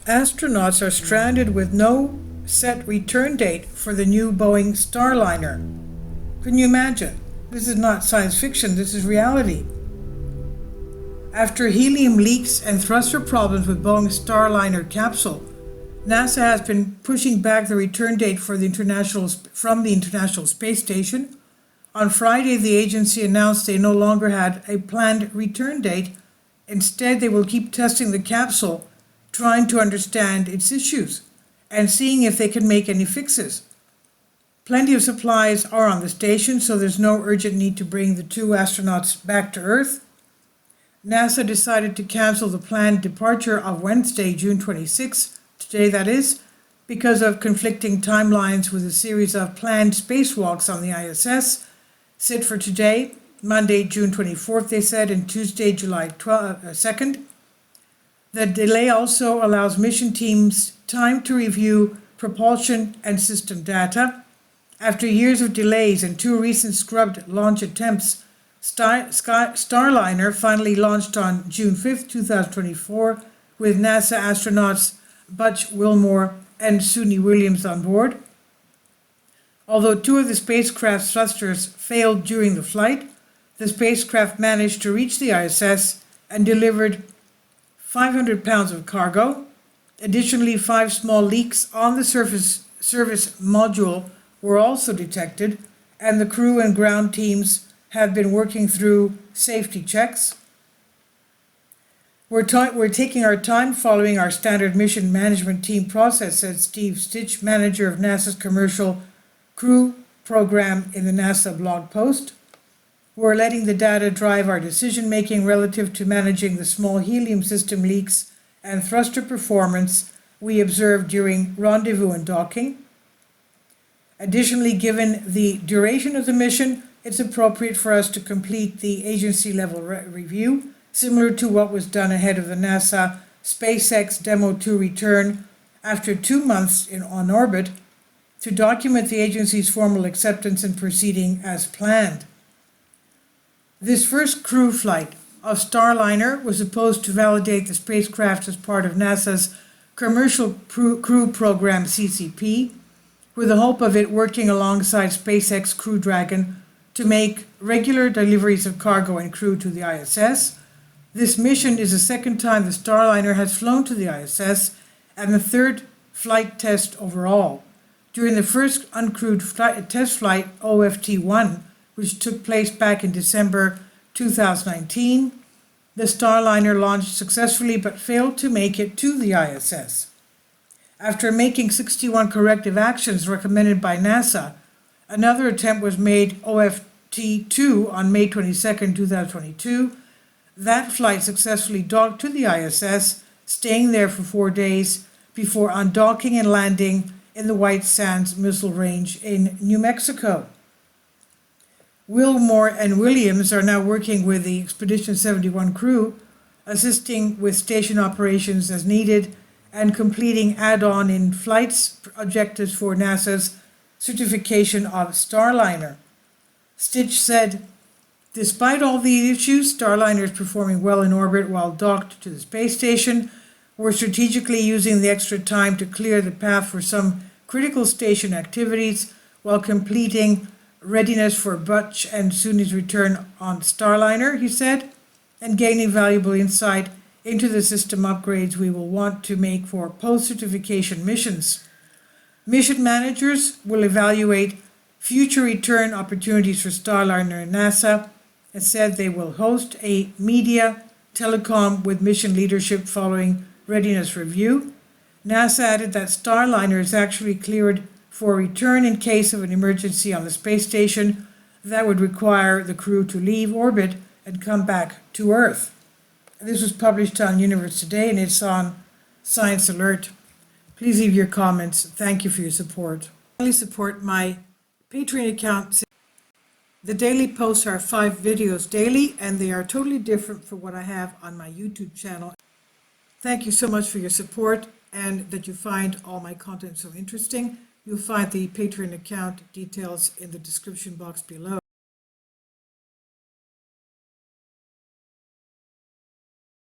Astronauts are stranded with no set return date for the new Boeing Starliner. Can you imagine? This is not science fiction, this is reality. After helium leaks and thruster problems with Boeing's Starliner capsule, NASA has been pushing back the return date from the International Space Station. On Friday, the agency announced they no longer had a planned return date. Instead, they will keep testing the capsule, trying to understand its issues and seeing if they can make any fixes. Plenty of supplies are on the station, so there's no urgent need to bring the two astronauts back to Earth. NASA decided to cancel the planned departure of Wednesday, June 26, today that is, because of conflicting timelines with a series of planned spacewalks on the ISS, set for today, Monday, June 24th, they said, and Tuesday, July 2nd. The delay also allows mission teams time to review propulsion and system data. After years of delays and two recent scrubbed launch attempts, Starliner finally launched on June 5, 2024, with NASA astronauts Butch Wilmore and Suni Williams on board. Although two of the spacecraft's thrusters failed during the flight, the spacecraft managed to reach the ISS and delivered 500 pounds of cargo. Additionally, 5 small leaks on the service module were also detected, and the crew and ground teams have been working through safety checks. We're taking our time following our standard mission management team process, said Steve Stitch, manager of NASA's Commercial Crew Program, in the NASA blog post. We're letting the data drive our decision-making relative to managing the small helium system leaks and thruster performance we observed during rendezvous and docking. Additionally, given the duration of the mission, it's appropriate for us to complete the agency-level review, similar to what was done ahead of the NASA SpaceX Demo 2 return after 2 months on orbit, to document the agency's formal acceptance and proceeding as planned. This first crew flight of Starliner was supposed to validate the spacecraft as part of NASA's Commercial Crew Program, CCP, with the hope of it working alongside SpaceX Crew Dragon to make regular deliveries of cargo and crew to the ISS. This mission is the second time the Starliner has flown to the ISS and the third flight test overall. During the first uncrewed test flight, OFT-1, which took place back in December 2019, the Starliner launched successfully but failed to make it to the ISS. After making 61 corrective actions recommended by NASA, another attempt was made, OFT-2, on May 22, 2022. That flight successfully docked to the ISS, staying there for 4 days before undocking and landing in the White Sands Missile Range in New Mexico. Wilmore and Williams are now working with the Expedition 71 crew, assisting with station operations as needed and completing add-on in flights objectives for NASA's certification of Starliner. Stitch said, despite all the issues, Starliner is performing well in orbit while docked to the space station. We're strategically using the extra time to clear the path for some critical station activities while completing readiness for Butch and Suni's return on Starliner, he said, and gaining valuable insight into the system upgrades we will want to make for post-certification missions. Mission managers will evaluate future return opportunities for Starliner and NASA, and said they will host a media telecom with mission leadership following readiness review. NASA added that Starliner is actually cleared for return in case of an emergency on the space station that would require the crew to leave orbit and come back to Earth. This was published on Universe Today, and it's on Science Alert. Please leave your comments. Thank you for your support. Please support my Patreon account. The daily posts are 5 videos daily, and they are totally different from what I have on my YouTube channel. Thank you so much for your support and that you find all my content so interesting. You'll find the Patreon account details in the description box below.